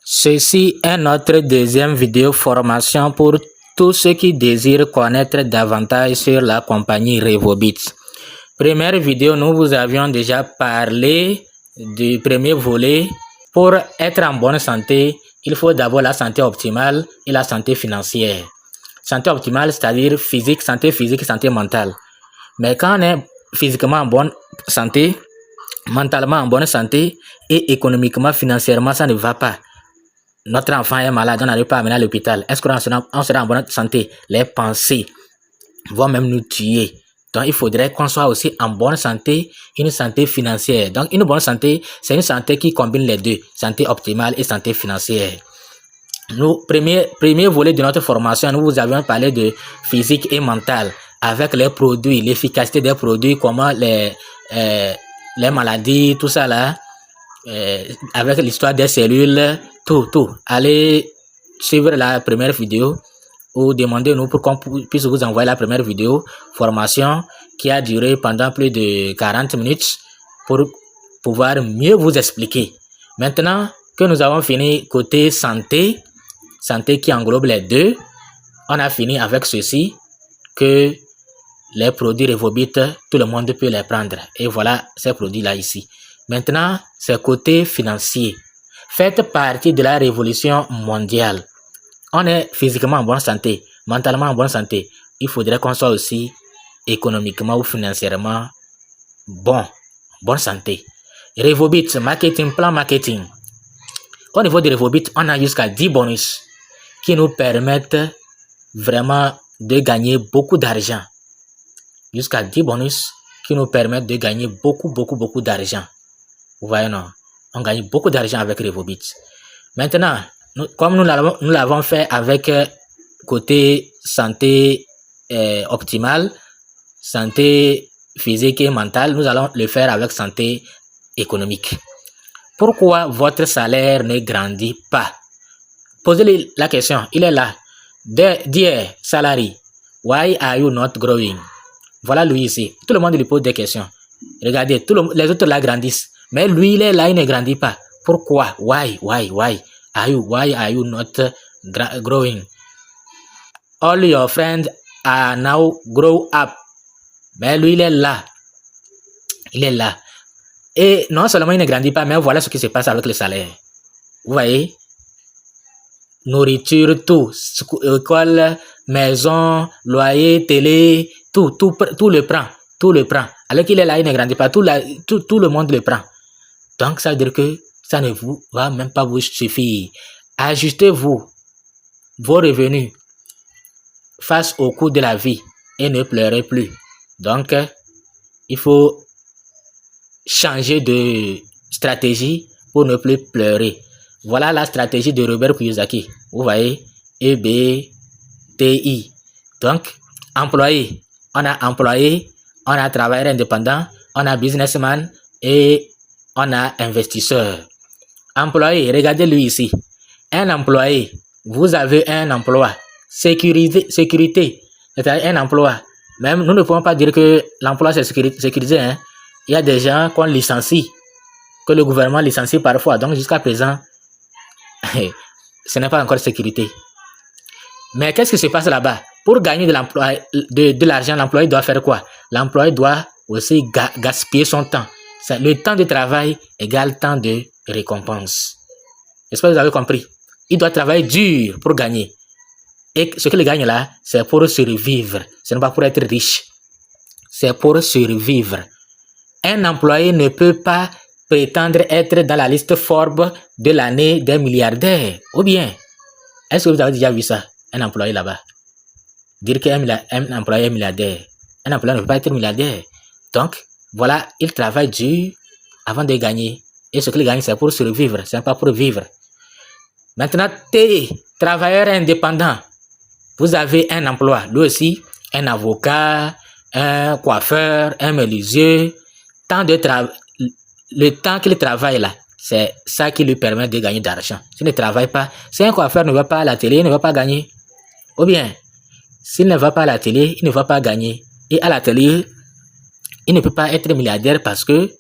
Ceci est notre deuxième vidéo formation pour tous ceux qui désirent connaître davantage sur la compagnie Revobit. Première vidéo, nous vous avions déjà parlé du premier volet. Pour être en bonne santé, il faut d'abord la santé optimale et la santé financière. Santé optimale, c'est-à-dire physique, et santé mentale. Mais quand on est physiquement en bonne santé, mentalement en bonne santé et économiquement, financièrement, ça ne va pas. Notre enfant est malade, on n'arrive pas à amener à l'hôpital. Est-ce qu'on sera en bonne santé? Les pensées vont même nous tuer. Donc, il faudrait qu'on soit aussi en bonne santé, une santé financière. Donc, une bonne santé, c'est une santé qui combine les deux, santé optimale et santé financière. Nous, premier volet de notre formation, nous vous avions parlé de physique et mental, avec les produits, l'efficacité des produits, comment les maladies, tout ça là, avec l'histoire des cellules, tout. Allez suivre la première vidéo ou demandez-nous pour qu'on puisse vous envoyer la première vidéo formation qui a duré pendant plus de 40 minutes pour pouvoir mieux vous expliquer. Maintenant que nous avons fini côté santé qui englobe les deux, on a fini avec ceci, que les produits Revobit, tout le monde peut les prendre. Et voilà ces produits-là ici. Maintenant, c'est côté financier. Faites partie de la révolution mondiale. On est physiquement en bonne santé, mentalement en bonne santé. Il faudrait qu'on soit aussi économiquement ou financièrement bonne santé. Revobit, plan marketing. Au niveau de Revobit, on a jusqu'à 10 bonus qui nous permettent vraiment de gagner beaucoup d'argent. Jusqu'à 10 bonus qui nous permettent de gagner beaucoup d'argent. Vous voyez, non? On gagne beaucoup d'argent avec Revobit. Maintenant, comme nous l'avons fait avec côté santé optimale, santé physique et mentale, nous allons le faire avec santé économique. Pourquoi votre salaire ne grandit pas? Posez-lui la question, il est là. Dear salary, why are you not growing? Voilà lui ici. Tout le monde lui pose des questions. Regardez, les autres là grandissent. Mais lui, il est là, il ne grandit pas. Pourquoi? Why are you not growing? All your friends are now grow up. Mais lui, il est là. Et non seulement il ne grandit pas, mais voilà ce qui se passe avec le salaire. Vous voyez? Nourriture, tout. École, maison, loyer, télé, tout le prend. Alors qu'il est là, il ne grandit pas. Tout le monde le prend. Donc, ça veut dire que ça ne va même pas vous suffire. Ajustez-vous vos revenus face au coût de la vie et ne pleurez plus. Donc, il faut changer de stratégie pour ne plus pleurer. Voilà la stratégie de Robert Kiyosaki. Vous voyez, EBTI. Donc, employé. On a employé, on a travailleur indépendant, on a businessman et on a investisseur. Employé, regardez-lui ici. Un employé, vous avez un emploi. Sécurité, c'est-à-dire un emploi. Même, nous ne pouvons pas dire que l'emploi c'est sécurisé. Hein. Il y a des gens qu'on licencie, que le gouvernement licencie parfois. Donc, jusqu'à présent, ce n'est pas encore sécurité. Mais qu'est-ce qui se passe là-bas? Pour gagner de l'argent, l'employé doit faire quoi? L'employé doit aussi gaspiller son temps. Le temps de travail égale temps de récompense. J'espère que vous avez compris. Il doit travailler dur pour gagner. Et ce qu'il gagne là, c'est pour survivre. Ce n'est pas pour être riche. C'est pour survivre. Un employé ne peut pas prétendre être dans la liste Forbes de l'année des milliardaires. Ou bien, est-ce que vous avez déjà vu ça? Un employé là-bas. Dire qu'un employé est milliardaire. Un employé ne peut pas être milliardaire. Donc, voilà, il travaille dur avant de gagner. Et ce qu'il gagne, c'est pour survivre. Ce n'est pas pour vivre. Maintenant, travailleur indépendant. Vous avez un emploi. Lui aussi, un avocat, un coiffeur, un menuisier. Le temps qu'il travaille là, c'est ça qui lui permet de gagner d'argent. S'il ne travaille pas, si un coiffeur ne va pas à la télé, il ne va pas gagner. Ou bien, s'il ne va pas à la télé, il ne va pas gagner. Et à la télé, il ne peut pas être milliardaire parce que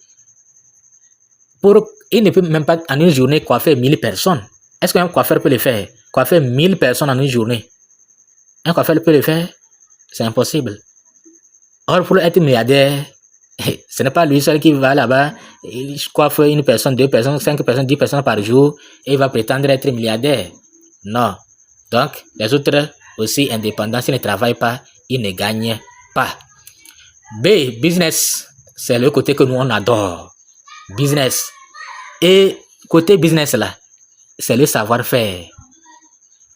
il ne peut même pas en une journée coiffer 1000 personnes. Est-ce qu'un coiffeur peut le faire? Coiffer 1000 personnes en une journée. Un coiffeur peut le faire? C'est impossible. Or, pour être milliardaire, ce n'est pas lui seul qui va là-bas, il coiffe une personne, 2 personnes, 5 personnes, 10 personnes par jour et il va prétendre être milliardaire. Non. Donc, les autres aussi indépendants, s'ils ne travaillent pas, ils ne gagnent pas. B, business. C'est le côté que nous, on adore. Business. Et côté business là, c'est le savoir-faire.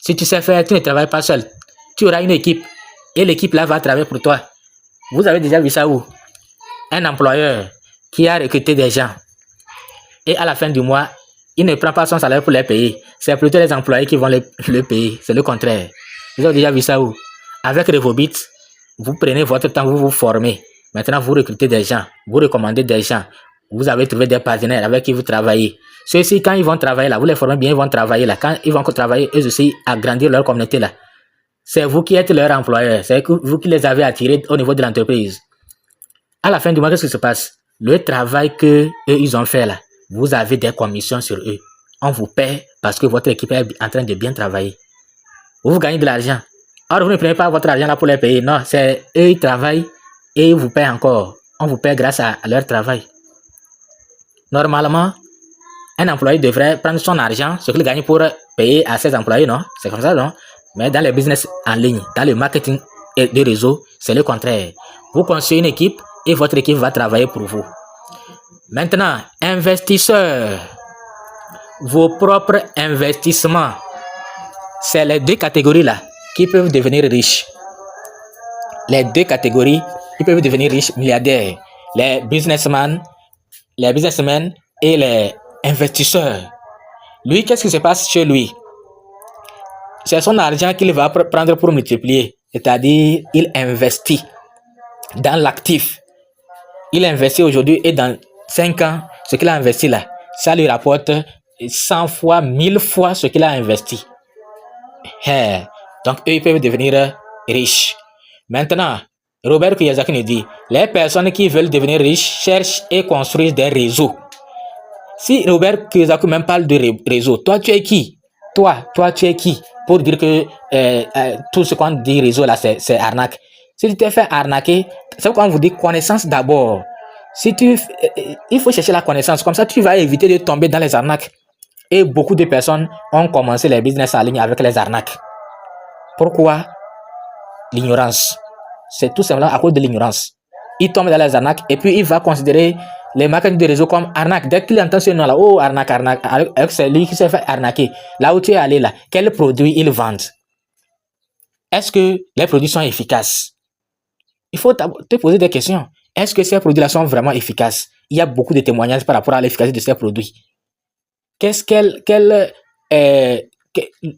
Si tu sais faire, tu ne travailles pas seul. Tu auras une équipe et l'équipe là va travailler pour toi. Vous avez déjà vu ça où? Un employeur qui a recruté des gens et à la fin du mois, il ne prend pas son salaire pour les payer. C'est plutôt les employés qui vont le payer. C'est le contraire. Vous avez déjà vu ça où? Avec Revobit, vous prenez votre temps, vous vous formez. Maintenant, vous recrutez des gens, vous recommandez des gens. Vous avez trouvé des partenaires avec qui vous travaillez. Ceux-ci, quand ils vont travailler là, vous les formez bien, ils vont travailler là. Quand ils vont travailler, eux aussi, agrandir leur communauté là. C'est vous qui êtes leur employeur. C'est vous qui les avez attirés au niveau de l'entreprise. À la fin du mois, qu'est-ce qui se passe? Le travail que eux, ils ont fait là, vous avez des commissions sur eux. On vous paie parce que votre équipe est en train de bien travailler. Vous gagnez de l'argent. Or, vous ne prenez pas votre argent là pour les payer. Non, c'est eux, ils travaillent et ils vous paient encore. On vous paie grâce à leur travail. Normalement, un employé devrait prendre son argent, ce qu'il gagne pour payer à ses employés, non? C'est comme ça, non? Mais dans les business en ligne, dans le marketing de réseau, c'est le contraire. Vous construisez une équipe et votre équipe va travailler pour vous. Maintenant, investisseurs. Vos propres investissements. C'est les deux catégories là qui peuvent devenir riches. Les deux catégories qui peuvent devenir riches, milliardaires. Les businessmen et les investisseurs. Lui, qu'est-ce qui se passe chez lui? C'est son argent qu'il va prendre pour multiplier. C'est-à-dire, il investit dans l'actif. Il investit aujourd'hui et dans 5 ans, ce qu'il a investi là, ça lui rapporte 100 fois, 1000 fois ce qu'il a investi. Donc, eux, ils peuvent devenir riches. Maintenant, Robert Kiyosaki nous dit, les personnes qui veulent devenir riches cherchent et construisent des réseaux. Si Robert Kiyosaki même parle de réseau, toi, tu es qui? Toi, tu es qui? Pour dire que tout ce qu'on dit réseau là, c'est arnaque. Si tu t'es fait arnaquer, c'est pourquoi on vous dit connaissance d'abord. Il faut chercher la connaissance, comme ça tu vas éviter de tomber dans les arnaques. Et beaucoup de personnes ont commencé les business en ligne avec les arnaques. Pourquoi? L'ignorance. C'est tout simplement à cause de l'ignorance. Il tombe dans les arnaques et puis il va considérer les marketing de réseau comme arnaque. Dès qu'il entend ce nom-là, oh arnaque, c'est lui qui s'est fait arnaquer. Là où tu es allé là, quels produits ils vendent? Est-ce que les produits sont efficaces? Il faut te poser des questions. Est-ce que ces produits-là sont vraiment efficaces? Il y a beaucoup de témoignages par rapport à l'efficacité de ces produits.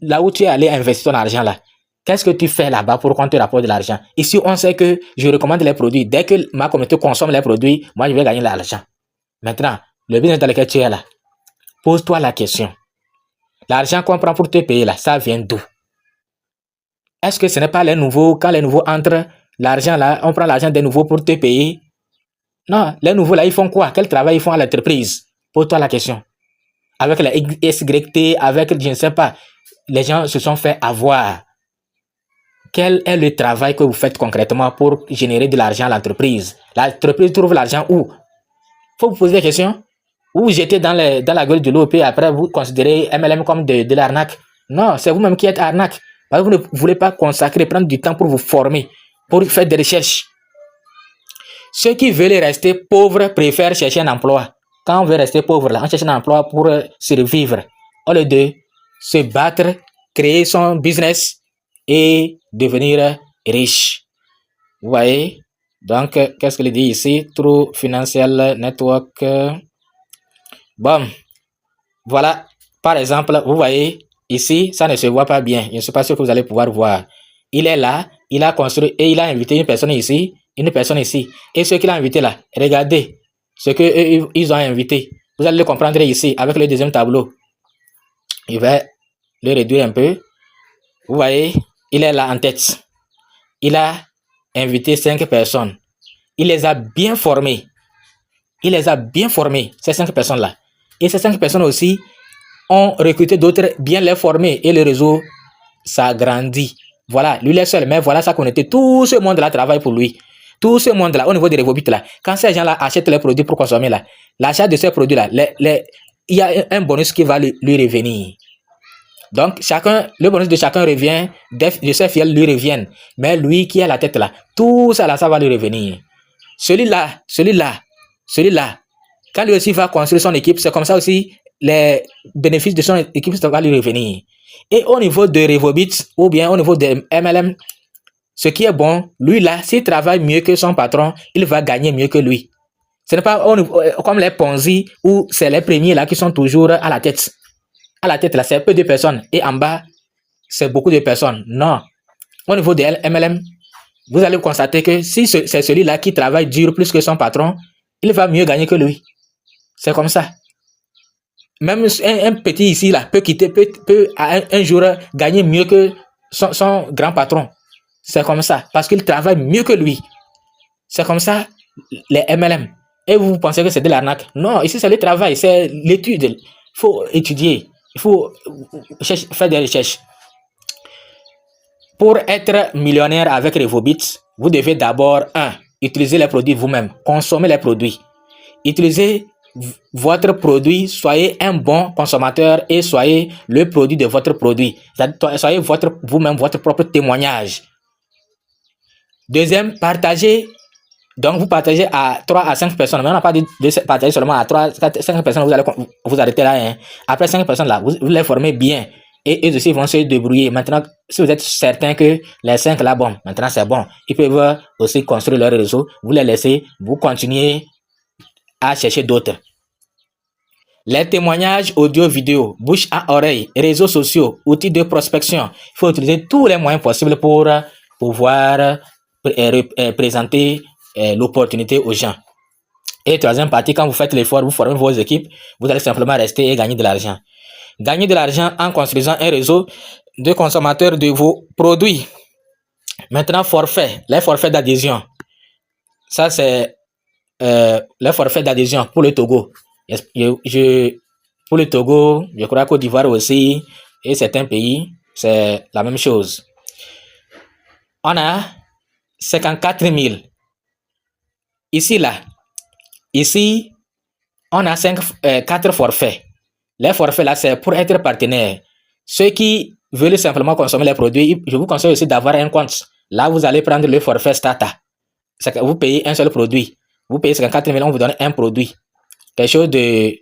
Là où tu es allé investir ton argent là, qu'est-ce que tu fais là-bas pour qu'on te rapporte de l'argent? Ici, on sait que je recommande les produits. Dès que ma communauté consomme les produits, moi, je vais gagner de l'argent. Maintenant, le business dans lequel tu es là, pose-toi la question. L'argent qu'on prend pour te payer là, ça vient d'où? Est-ce que ce n'est pas les nouveaux, quand les nouveaux entrent, l'argent là, on prend l'argent des nouveaux pour te payer? Non, les nouveaux là, ils font quoi? Quel travail ils font à l'entreprise? Pose-toi la question. Avec la SYT, avec, je ne sais pas, les gens se sont fait avoir. Quel est le travail que vous faites concrètement pour générer de l'argent à l'entreprise? L'entreprise trouve l'argent où? Il faut vous poser des questions. Ou vous jetez dans la gueule de l'eau et après vous considérez MLM comme de l'arnaque. Non, c'est vous-même qui êtes arnaque. Parce que vous ne voulez pas consacrer, prendre du temps pour vous former, pour faire des recherches. Ceux qui veulent rester pauvres préfèrent chercher un emploi. Quand on veut rester pauvre, là, on cherche un emploi pour survivre. Au lieu de se battre, créer son business et devenir riche. Vous voyez? Donc, qu'est-ce qu'il dit ici? True Financial Network. Bon, voilà. Par exemple, vous voyez, ici, ça ne se voit pas bien. Je ne sais pas si vous allez pouvoir voir. Il est là, il a construit et il a invité une personne ici, une personne ici. Et ce qu'il a invité là, regardez ce qu'ils ont invité. Vous allez le comprendre ici avec le deuxième tableau. Je vais le réduire un peu. Vous voyez, il est là en tête. Il a invité 5 personnes. Il les a bien formées. Il les a bien formées, ces 5 personnes-là. Et ces 5 personnes aussi, on recrute d'autres, bien les former et le réseau s'agrandit. Voilà, lui il est seul, mais voilà sa communauté. Tout ce monde-là travaille pour lui. Tout ce monde-là, au niveau des Revobit là, quand ces gens-là achètent les produits pour consommer là, l'achat de ces produits-là, il y a un bonus qui va lui revenir. Donc, le bonus de chacun revient, de ses fils lui reviennent. Mais lui qui a la tête là, tout ça là, ça va lui revenir. Celui-là, quand lui aussi va construire son équipe, c'est comme ça aussi, les bénéfices de son équipe, ça va lui revenir. Et au niveau de Revobit, ou bien au niveau de MLM, ce qui est bon, lui là, s'il travaille mieux que son patron, il va gagner mieux que lui. Ce n'est pas comme les Ponzi où c'est les premiers là qui sont toujours à la tête. À la tête là, c'est peu de personnes. Et en bas, c'est beaucoup de personnes. Non. Au niveau de MLM, vous allez constater que si c'est celui-là qui travaille dur plus que son patron, il va mieux gagner que lui. C'est comme ça. Même un petit ici là peut un jour gagner mieux que son grand patron. C'est comme ça. Parce qu'il travaille mieux que lui. C'est comme ça les MLM. Et vous pensez que c'est de l'arnaque? Non, ici c'est le travail, c'est l'étude. Il faut étudier. Il faut faire des recherches. Pour être millionnaire avec Revobit, vous devez d'abord, utiliser les produits vous-même, consommer les produits. Utilisez votre produit, soyez un bon consommateur et soyez le produit de votre produit. Soyez vous-même votre propre témoignage. Deuxième, partagez. Donc, vous partagez à 3 à 5 personnes. Mais on n'a pas dit de partager seulement à 3, 4, 5 personnes. Vous allez vous arrêter là. Hein. Après 5 personnes là, vous les formez bien. Et eux aussi vont se débrouiller. Maintenant, si vous êtes certain que les 5 là, bon, maintenant c'est bon. Ils peuvent aussi construire leur réseau. Vous les laissez, vous continuez à chercher d'autres. Les témoignages audio-vidéo, bouche à oreille, réseaux sociaux, outils de prospection. Il faut utiliser tous les moyens possibles pour pouvoir présenter l'opportunité aux gens. Et troisième partie, quand vous faites l'effort, vous formez vos équipes, vous allez simplement rester et gagner de l'argent. Gagner de l'argent en construisant un réseau de consommateurs de vos produits. Maintenant, forfait, les forfaits d'adhésion. Ça, c'est les forfaits d'adhésion pour le Togo. Pour le Togo, je crois Côte d'Ivoire aussi, et certains pays, c'est la même chose. On a 54 000. Ici, on a 4 forfaits. Les forfaits là, c'est pour être partenaire. Ceux qui veulent simplement consommer les produits, je vous conseille aussi d'avoir un compte. Là, vous allez prendre le forfait Stata. Vous payez un seul produit. Vous payez 54 000, on vous donne un produit. Quelque chose de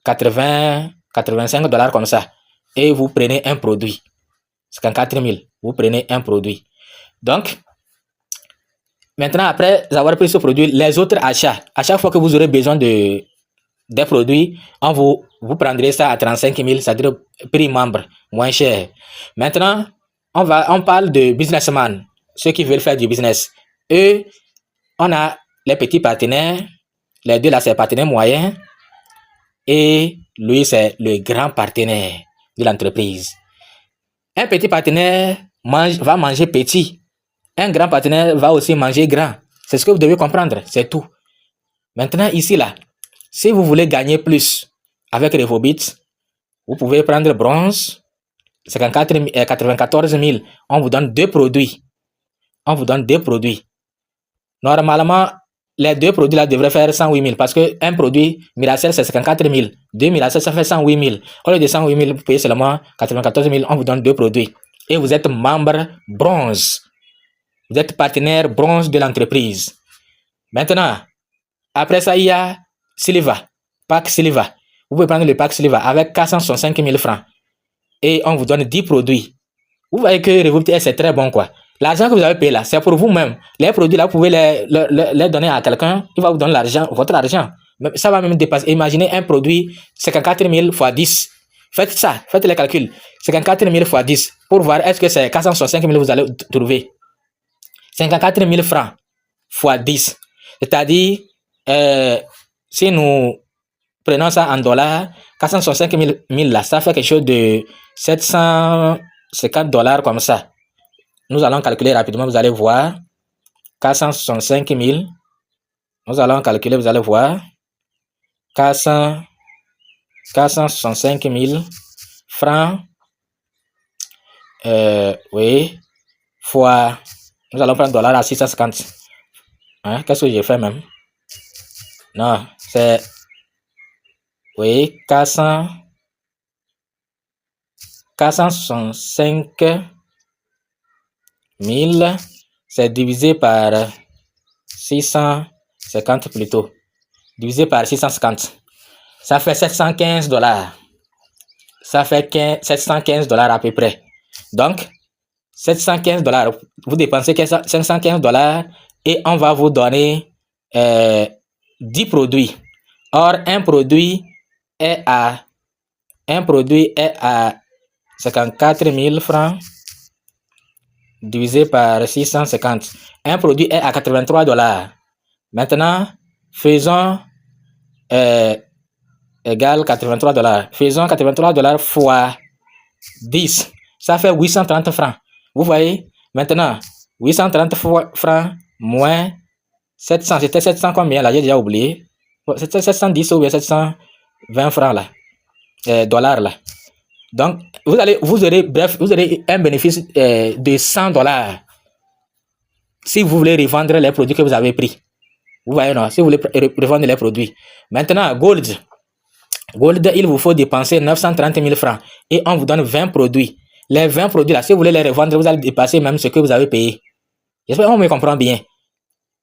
85 $ comme ça. Et vous prenez un produit. 54 000. Vous prenez un produit. Donc, maintenant, après avoir pris ce produit, les autres achats, à chaque fois que vous aurez besoin des produits, vous prendrez ça à 35 000, c'est-à-dire prix membre, moins cher. Maintenant, on parle de businessman, ceux qui veulent faire du business. Eux, on a les petits partenaires, les deux là, c'est partenaires moyens, et lui, c'est le grand partenaire de l'entreprise. Un petit partenaire va manger petit. Un grand partenaire va aussi manger grand. C'est ce que vous devez comprendre, c'est tout. Maintenant, ici, là, si vous voulez gagner plus avec Revobit, vous pouvez prendre bronze, 94 000. On vous donne 2 produits. Normalement, les 2 produits là devraient faire 108 000 parce qu'un produit Miracel c'est 54 000. 2 Miracel ça fait 108 000. Au lieu de 108 000, vous payez seulement 94 000. On vous donne 2 produits. Et vous êtes membre bronze. Vous êtes partenaire bronze de l'entreprise. Maintenant, après ça, il y a Silva, pack Silva. Vous pouvez prendre le pack Silva avec 465 000 francs. Et on vous donne 10 produits. Vous voyez que Revobit, c'est très bon, quoi. L'argent que vous avez payé là, c'est pour vous-même. Les produits là, vous pouvez les donner à quelqu'un. Il va vous donner l'argent, votre argent. Ça va même dépasser. Imaginez un produit, 54 000 x 10. Faites ça, faites les calculs. 54 000 x 10 pour voir est-ce que c'est 465 000 vous allez trouver. 54 000 francs x 10. C'est-à-dire, si nous prenons ça en dollars, 465 000 là, ça fait quelque chose de 750 $ comme ça. Nous allons calculer rapidement, vous allez voir. 465 000. Nous allons calculer, vous allez voir. 465 465 000 francs, oui, fois, nous allons prendre dollar à 650. Hein, qu'est-ce que j'ai fait même? Non, c'est, oui, 465 000, c'est divisé par 650 plutôt. Divisé par 650. Ça fait 715 $. Ça fait 715 $ à peu près. Donc, 715 $, vous dépensez 715 $ et on va vous donner 10 produits. Or, un produit est à 54 000 francs divisé par 650. Un produit est à 83 $. Maintenant, faisons égale 83 $. Faisons 83 $ fois 10. Ça fait 830 francs. Vous voyez? Maintenant, 830 francs moins 700. C'était 700 combien là? J'ai déjà oublié. C'était 710 ou bien 720 francs là. Dollars là. Donc, vous aurez un bénéfice de 100 $ si vous voulez revendre les produits que vous avez pris. Vous voyez, non? Si vous voulez revendre les produits. Maintenant, Gold, il vous faut dépenser 930 000 francs et on vous donne 20 produits. Les 20 produits là, si vous voulez les revendre, vous allez dépasser même ce que vous avez payé. J'espère qu'on me comprend bien.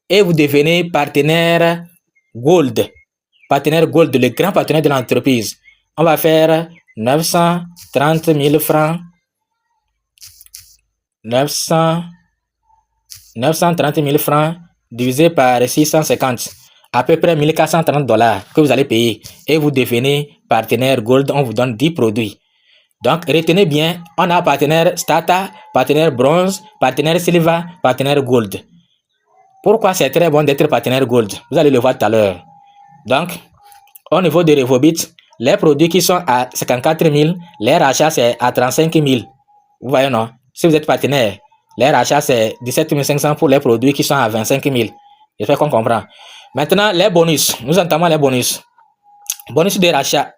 Et vous devenez partenaire Gold. Partenaire Gold, le grand partenaire de l'entreprise. On va faire 930 000 francs. 930 000 francs divisé par 650. À peu près 1430 $ que vous allez payer. Et vous devenez partenaire Gold. On vous donne 10 produits. Donc, retenez bien, on a partenaire Stata, partenaire Bronze, partenaire Silver, partenaire Gold. Pourquoi c'est très bon d'être partenaire Gold? Vous allez le voir tout à l'heure. Donc, au niveau de Revobit, les produits qui sont à 54 000, les rachats c'est à 35 000. Vous voyez, non? Si vous êtes partenaire, les rachats c'est 17 500 pour les produits qui sont à 25 000. J'espère qu'on comprend. Maintenant, les bonus. Nous entamons les bonus. Bonus de rachat,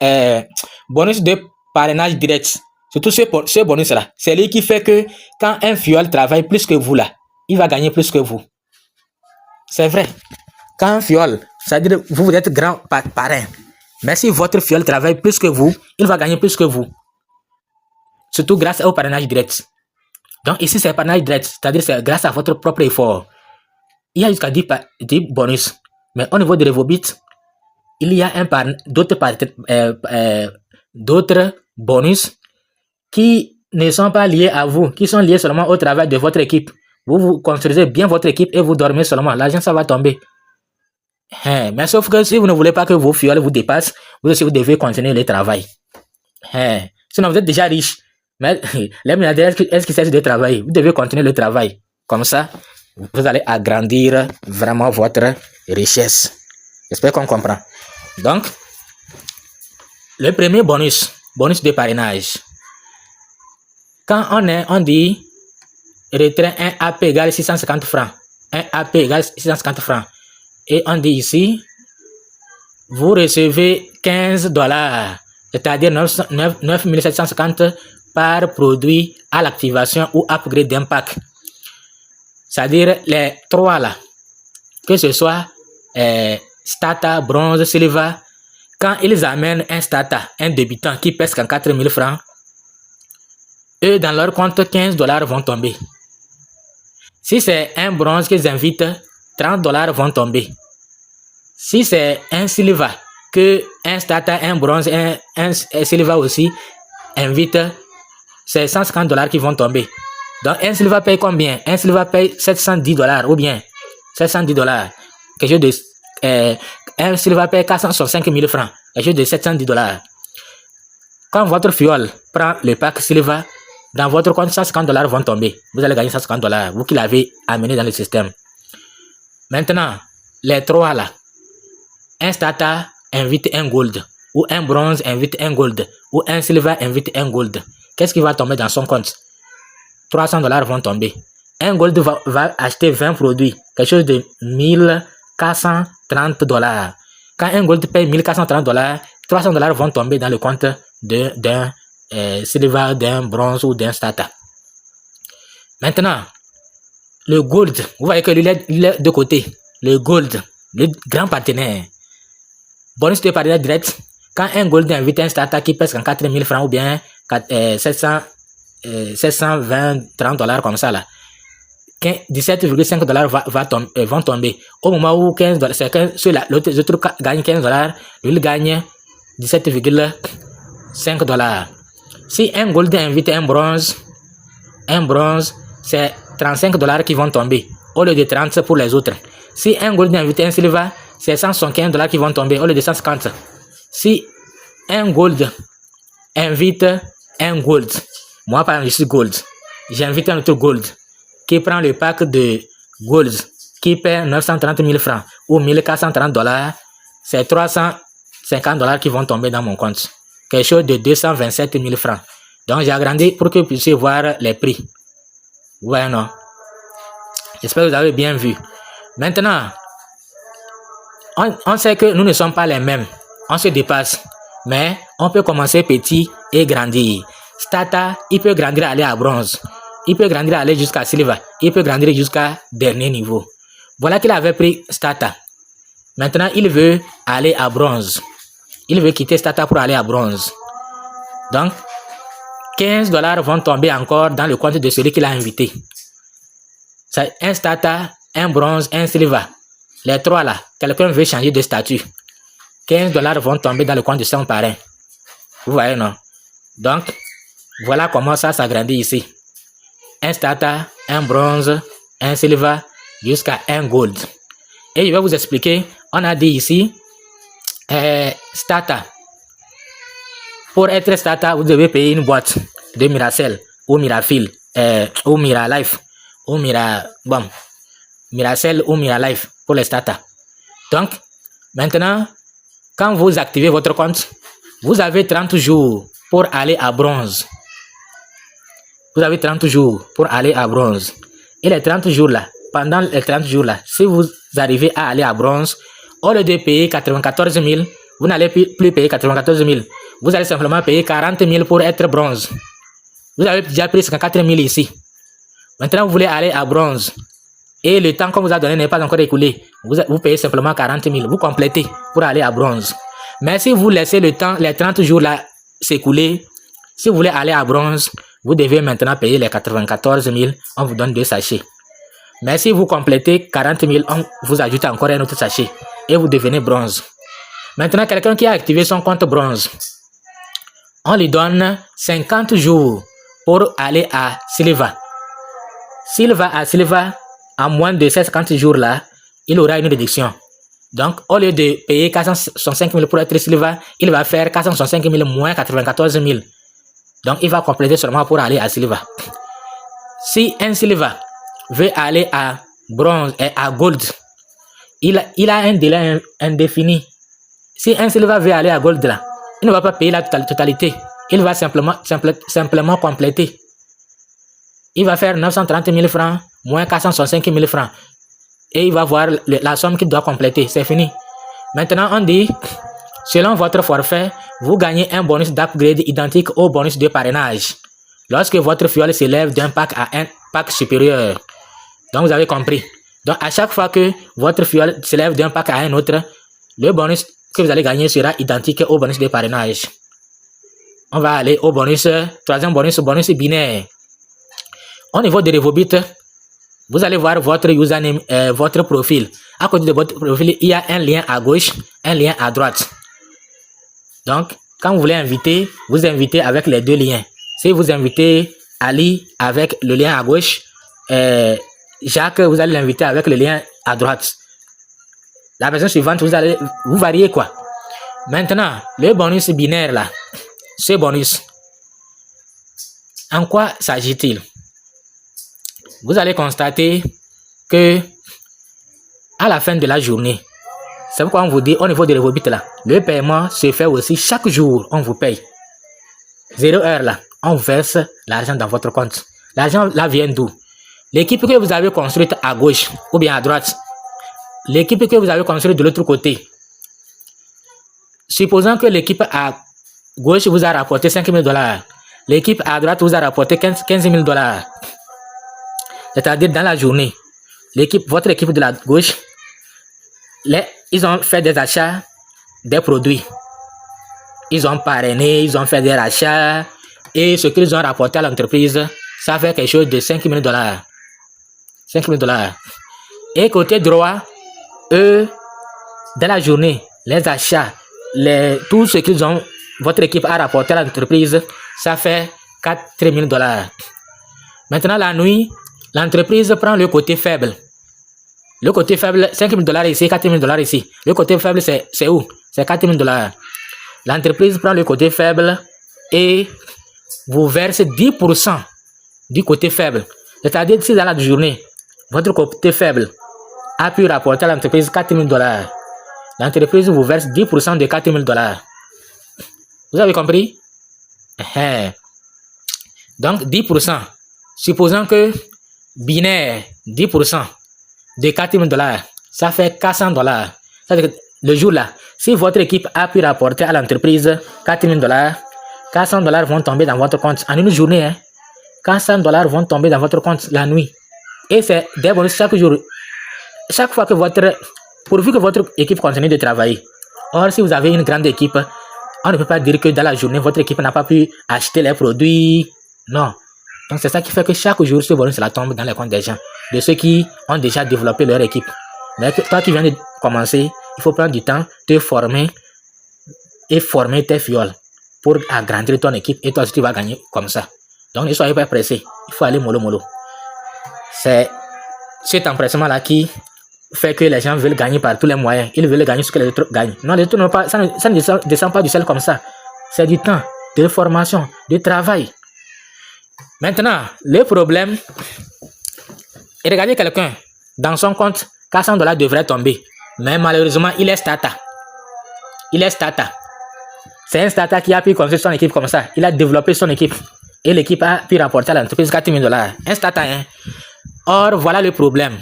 bonus de parrainage direct. Surtout ce bonus-là. C'est lui qui fait que quand un filleul travaille plus que vous là, il va gagner plus que vous. C'est vrai. Quand un filleul, c'est-à-dire vous êtes grand parrain. Mais si votre filleul travaille plus que vous, il va gagner plus que vous. Surtout grâce au parrainage direct. Donc ici, c'est parrainage direct. C'est-à-dire c'est grâce à votre propre effort. Il y a jusqu'à 10 bonus. Mais au niveau de Revobit, il y a d'autres bonus qui ne sont pas liés à vous, qui sont liés seulement au travail de votre équipe. Vous construisez bien votre équipe et vous dormez seulement. L'argent, ça va tomber. Mais sauf que si vous ne voulez pas que vos fioles vous dépassent, vous aussi, vous devez continuer le travail. Sinon, vous êtes déjà riche. Mais les milliardaires, est-ce qu'ils cessent de travailler? Vous devez continuer le travail. Comme ça, vous allez agrandir vraiment votre richesse. J'espère qu'on comprend. Donc, le premier bonus de parrainage. Quand on dit retrait 1 AP égale 650 francs. 1 AP égale 650 francs. Et on dit ici, vous recevez 15 $, c'est-à-dire 9 750 par produit à l'activation ou upgrade d'impact. C'est-à-dire les trois là, que ce soit Stata, Bronze, Silver, quand ils amènent un Stata, un débutant qui pèse 54 000 francs, eux dans leur compte 15 $ vont tomber. Si c'est un Bronze qu'ils invitent, 30 $ vont tomber. Si c'est un Silver, que un Stata, un Bronze, un Silver aussi invite, c'est 150 $ qui vont tomber. Donc un Silver paye combien? Un Silver paye 710 $ ou bien 710 $. Quelque chose de un Silver paye 465 000 francs. Quelque chose de 710 $. Quand votre fiole prend le pack Silver, dans votre compte 150 $ vont tomber. Vous allez gagner 150 $, vous qui l'avez amené dans le système. Maintenant, les trois là, un Stata invite un Gold, ou un Bronze invite un Gold, ou un Silver invite un Gold. Qu'est-ce qui va tomber dans son compte? 300 $ vont tomber. Un Gold va acheter 20 produits, quelque chose de 1430 $. Quand un Gold paye 1430 $, $300 vont tomber dans le compte d'un silver, d'un bronze ou d'un starter. Maintenant, le gold, vous voyez que lui est de côté. Le gold, le grand partenaire. Bonus de partenaire direct. Quand un gold invite un starter qui pèse 4 000 francs ou bien 720, $30 comme ça là, $17,5 vont tomber. Au moment où l'autre gagne $15, lui il gagne $17,5. Si un gold invite un bronze, c'est $35 qui vont tomber au lieu de 30 pour les autres. Si un gold invite un silver, c'est $175 qui vont tomber au lieu de 150. Si un gold invite un gold, moi par exemple je suis gold, j'invite un autre gold qui prend le pack de gold qui paie 930 000 francs ou $1,430, c'est $350 qui vont tomber dans mon compte. Quelque chose de 227 000 francs. Donc j'ai agrandi pour que vous puissiez voir les prix. Vous voyez, non? J'espère que vous avez bien vu. Maintenant, on sait que nous ne sommes pas les mêmes. On se dépasse. Mais on peut commencer petit et grandir. Starter, il peut grandir aller à bronze. Il peut grandir aller jusqu'à silver. Il peut grandir jusqu'à dernier niveau. Voilà qu'il avait pris starter. Maintenant, il veut aller à bronze. Il veut quitter starter pour aller à bronze. Donc, $15 vont tomber encore dans le compte de celui qui l'a invité. C'est un starter, un bronze, un silver. Les trois là, quelqu'un veut changer de statut. $15 vont tomber dans le compte de son parrain. Vous voyez, non? Donc, voilà comment ça s'agrandit ici. Un starter, un bronze, un silver, jusqu'à un gold. Et je vais vous expliquer, on a dit ici, starter. Pour être starter, vous devez payer une boîte de Miracell ou Mirafil ou Miralife ou Miracell ou Miralife pour les starters. Donc, maintenant, quand vous activez votre compte, vous avez 30 jours pour aller à bronze. Vous avez 30 jours pour aller à bronze. Et les 30 jours là, pendant les 30 jours là, si vous arrivez à aller à bronze, au lieu de payer 94 000, vous n'allez plus payer 94 000. Vous allez simplement payer 40 000 pour être bronze. Vous avez déjà pris 54 000 ici. Maintenant, vous voulez aller à bronze. Et le temps qu'on vous a donné n'est pas encore écoulé. Vous payez simplement 40 000. Vous complétez pour aller à bronze. Mais si vous laissez le temps, les 30 jours là s'écouler, si vous voulez aller à bronze, vous devez maintenant payer les 94 000. On vous donne 2 sachets. Mais si vous complétez 40 000, on vous ajoute encore un autre sachet. Et vous devenez bronze. Maintenant, quelqu'un qui a activé son compte bronze, on lui donne 50 jours pour aller à silver. S'il va à silver, en moins de ces 50 jours là, il aura une réduction. Donc, au lieu de payer 465 000 pour être silver, il va faire 465 000 moins 94 000. Donc, il va compléter seulement pour aller à silver. Si un silver veut aller à bronze et à gold, il a un délai indéfini. Si un silver veut aller à gold là, il ne va pas payer la totalité. Il va simplement compléter. Il va faire 930 000 francs moins 465 000 francs. Et il va voir la somme qu'il doit compléter. C'est fini. Maintenant, on dit, selon votre forfait, vous gagnez un bonus d'upgrade identique au bonus de parrainage. Lorsque votre fiole s'élève d'un pack à un pack supérieur. Donc, vous avez compris. Donc, à chaque fois que votre fiole s'élève d'un pack à un autre, le bonus que vous allez gagner sera identique au bonus de parrainage. On va aller au bonus, troisième bonus, bonus binaire. Au niveau de Revobit, vous allez voir votre username, votre profil. À côté de votre profil, il y a un lien à gauche, un lien à droite. Donc, quand vous voulez inviter, vous invitez avec les deux liens. Si vous invitez Ali avec le lien à gauche, Jacques, vous allez l'inviter avec le lien à droite. La personne suivante, vous variez quoi. Maintenant, le bonus binaire là, ce bonus, en quoi s'agit-il? Vous allez constater que à la fin de la journée, c'est pourquoi on vous dit au niveau de Revobit là, le paiement se fait aussi chaque jour, on vous paye. 0 heure là, on verse l'argent dans votre compte. L'argent là vient d'où? L'équipe que vous avez construite à gauche ou bien à droite, l'équipe que vous avez construite de l'autre côté, supposons que l'équipe à gauche vous a rapporté 5 000 $. L'équipe à droite vous a rapporté 15 000 $. C'est-à-dire dans la journée, votre équipe de la gauche, ils ont fait des achats des produits. Ils ont parrainé, ils ont fait des rachats et ce qu'ils ont rapporté à l'entreprise, ça fait quelque chose de 5 000 $. 5 000 $. Et côté droit, eux, dans la journée, les achats, tout ce qu'ils ont, votre équipe a rapporté à l'entreprise, ça fait 4 000 $. Maintenant, la nuit, l'entreprise prend le côté faible. Le côté faible, 5 000 $ ici, 4 000 $ ici. Le côté faible, c'est où? C'est 4 000 $. L'entreprise prend le côté faible et vous verse 10% du côté faible. C'est-à-dire si dans la journée, votre côté faible a pu rapporter à l'entreprise 4 000 $, l'entreprise vous verse 10% de 4 000 $. Vous avez compris? Donc 10%. Supposons que binaire, 10% de 4 000 $, ça fait 400 $. C'est-à-dire que le jour là, si votre équipe a pu rapporter à l'entreprise 4 000 $, 400 $ vont tomber dans votre compte en une journée. 400 $ vont tomber dans votre compte la nuit. Et c'est des bonus chaque jour. Chaque fois que pourvu que votre équipe continue de travailler. Or, si vous avez une grande équipe, on ne peut pas dire que dans la journée, votre équipe n'a pas pu acheter les produits. Non. Donc, c'est ça qui fait que chaque jour, ce bonus la tombe dans les comptes des gens, de ceux qui ont déjà développé leur équipe. Mais toi qui viens de commencer, il faut prendre du temps, te former et former tes fioles pour agrandir ton équipe et toi aussi tu vas gagner comme ça. Donc ne soyez pas pressé, il faut aller mollo. C'est cet empressement-là qui fait que les gens veulent gagner par tous les moyens. Ils veulent gagner ce que les autres gagnent. Non, les autres n'ont pas, ça ne descend pas du ciel comme ça. C'est du temps, de formation, de travail. Maintenant, le problème est regarder quelqu'un dans son compte, 400 $ devrait tomber. Mais malheureusement, il est starter. C'est un starter qui a pu construire son équipe comme ça. Il a développé son équipe. Et l'équipe a pu rapporter à l'entreprise 4 000 $. Un starter, hein. Or, voilà le problème.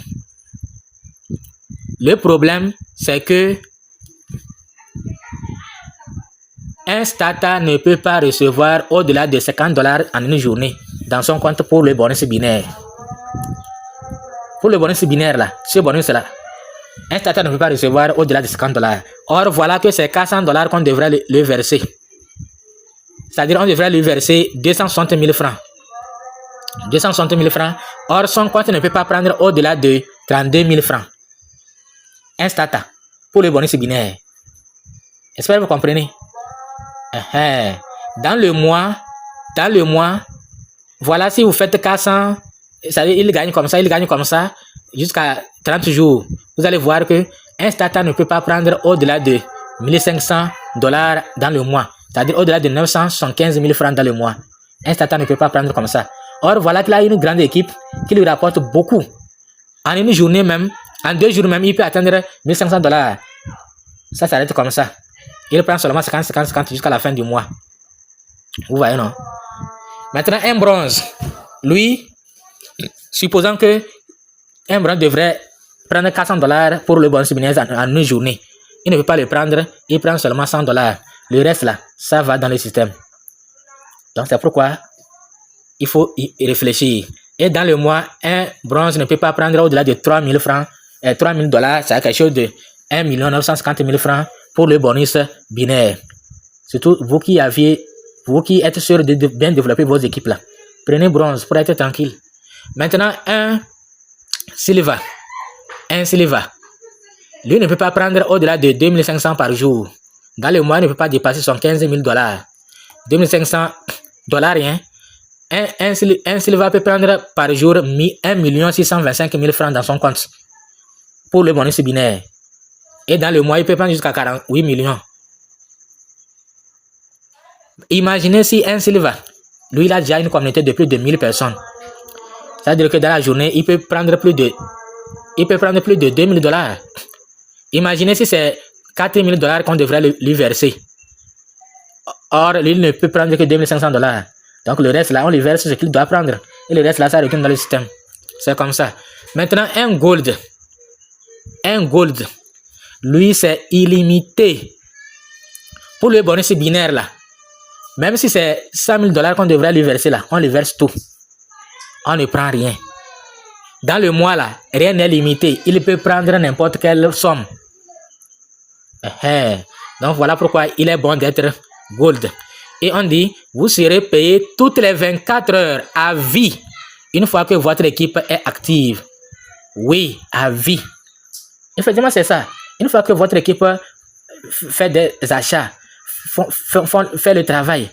Le problème, c'est que un starter ne peut pas recevoir au-delà de 50 $ en une journée dans son compte pour le bonus binaire. Pour le bonus binaire là, ce bonus là, un starter ne peut pas recevoir au-delà de 50 $. Or, voilà que c'est 400 $ qu'on devrait le verser. C'est-à-dire on devrait lui verser 260 000 francs. 260 000 francs. Or, son compte ne peut pas prendre au-delà de 32 000 francs. Un starter pour le bonus binaire. J'espère que vous comprenez. Dans le mois, voilà, si vous faites 400, c'est-à-dire il gagne comme ça, jusqu'à 30 jours. Vous allez voir que un starter ne peut pas prendre au-delà de 1 500 $ dans le mois. C'est-à-dire au-delà de 975 000 francs dans le mois. Un starter ne peut pas prendre comme ça. Or, voilà qu'il a une grande équipe qui lui rapporte beaucoup. En une journée même, en 2 jours même, il peut atteindre 1 500 $. Ça s'arrête comme ça. Il prend seulement 50 jusqu'à la fin du mois. Vous voyez, non? Maintenant, un bronze. Lui, supposons que un bronze devrait prendre 400 $ pour le bonus binaire en une journée. Il ne peut pas le prendre, il prend seulement 100 $. Le reste là, ça va dans le système. Donc c'est pourquoi il faut y réfléchir. Et dans le mois, un bronze ne peut pas prendre au-delà de 3 000 francs. 3 000 $, c'est quelque chose de 1 950 000 francs pour le bonus binaire. Surtout vous qui êtes sûr de bien développer vos équipes là. Prenez bronze pour être tranquille. Maintenant, un silver. Lui ne peut pas prendre au-delà de 2500 par jour. Dans le mois, il ne peut pas dépasser son 15 000 $. 2500 $, rien. Un silver peut prendre par jour 1 625 000 francs dans son compte pour le bonus binaire. Et dans le mois, il peut prendre jusqu'à 48 millions. Imaginez si un silver, lui, il a déjà une communauté de plus de 1000 personnes. C'est-à-dire que dans la journée, il peut prendre plus de 2 000 $. Imaginez si c'est 4 000 $ qu'on devrait lui verser. Or, lui ne peut prendre que 2 500 $. Donc, le reste là, on lui verse ce qu'il doit prendre. Et le reste là, ça retourne dans le système. C'est comme ça. Maintenant, un gold. Lui, c'est illimité. Pour le bonus binaire là, même si c'est 100 000 $ qu'on devrait lui verser là, on lui verse tout. On ne prend rien. Dans le mois là, rien n'est limité. Il peut prendre n'importe quelle somme. Donc voilà pourquoi il est bon d'être gold. Et on dit, vous serez payé toutes les 24 heures à vie. Une fois que votre équipe est active. Oui, à vie. Effectivement, c'est ça. Une fois que votre équipe fait des achats, fait le travail,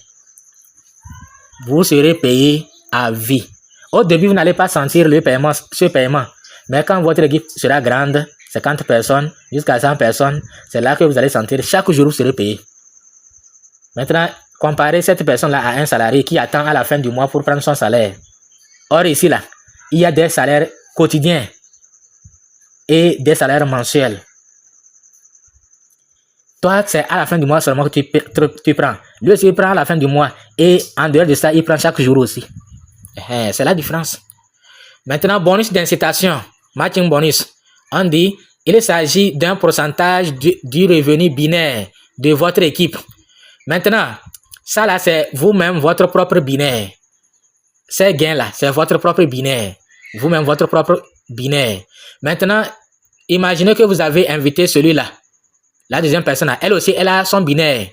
vous serez payé à vie. Au début, vous n'allez pas sentir ce paiement. Mais quand votre équipe sera grande, 50 personnes, jusqu'à 100 personnes, c'est là que vous allez sentir chaque jour vous serez payé. Maintenant, comparez cette personne-là à un salarié qui attend à la fin du mois pour prendre son salaire. Or, ici, là, il y a des salaires quotidiens et des salaires mensuels. Toi, c'est à la fin du mois seulement que tu prends. Lui aussi, il prend à la fin du mois. Et en dehors de ça, il prend chaque jour aussi. C'est la différence. Maintenant, bonus d'incitation, matching bonus. On dit, il s'agit d'un pourcentage du revenu binaire de votre équipe. Maintenant, ça là, c'est vous-même votre propre binaire. Ces gains-là, c'est votre propre binaire. Vous-même votre propre binaire. Maintenant, imaginez que vous avez invité celui-là. La deuxième personne, là, elle aussi, elle a son binaire.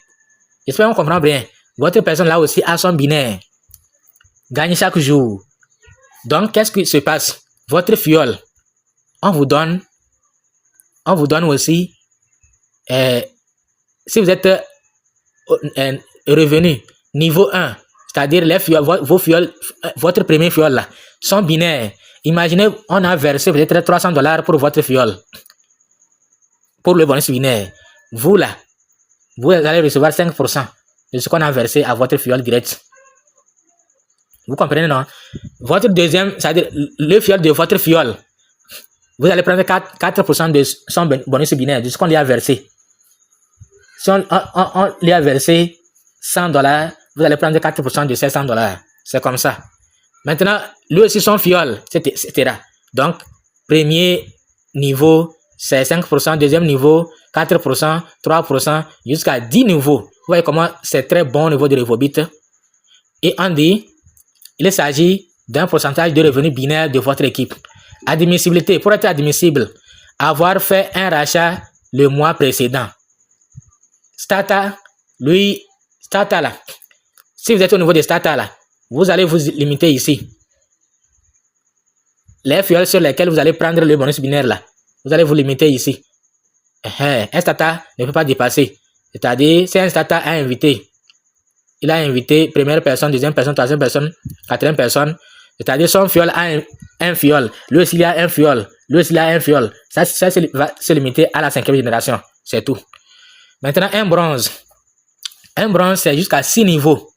J'espère qu'on comprend bien. Votre personne là aussi a son binaire. Gagne chaque jour. Donc, qu'est-ce qui se passe? Votre fiole, on vous donne aussi, si vous êtes revenu niveau 1, c'est-à-dire les fioles, vos fioles, votre premier fiole là, sont binaires. Imaginez, on a versé peut-être 300 $ pour votre fiole, pour le bonus binaire. Vous là, vous allez recevoir 5% de ce qu'on a versé à votre fiole direct. Vous comprenez, non? Votre deuxième, c'est-à-dire le fiole de votre fiole, vous allez prendre 4% de son bonus binaire, de ce qu'on lui a versé. Si on lui a versé 100 $, vous allez prendre 4% de ces 100 $. C'est comme ça. Maintenant, lui aussi son fiole, etc. Donc, premier niveau, c'est 5%, deuxième niveau, 4%, 3%, jusqu'à 10 niveaux. Vous voyez comment c'est très bon au niveau de Revobit. Et on dit, il s'agit d'un pourcentage de revenus binaire de votre équipe. Admissibilité. Pour être admissible, avoir fait un rachat le mois précédent. Stata là. Si vous êtes au niveau de Stata là, vous allez vous limiter ici. Les fioles sur lesquelles vous allez prendre le bonus binaire là, vous allez vous limiter ici. Un Stata ne peut pas dépasser. C'est-à-dire, si un Stata a invité, il a invité première personne, deuxième personne, troisième personne, quatrième personne. C'est-à-dire son fiole a un fiole. Lui aussi il a un fiole. Lui aussi il a un fiole. Ça va se limiter à la 5e génération. C'est tout. Maintenant, un bronze. Un bronze, c'est jusqu'à 6 niveaux.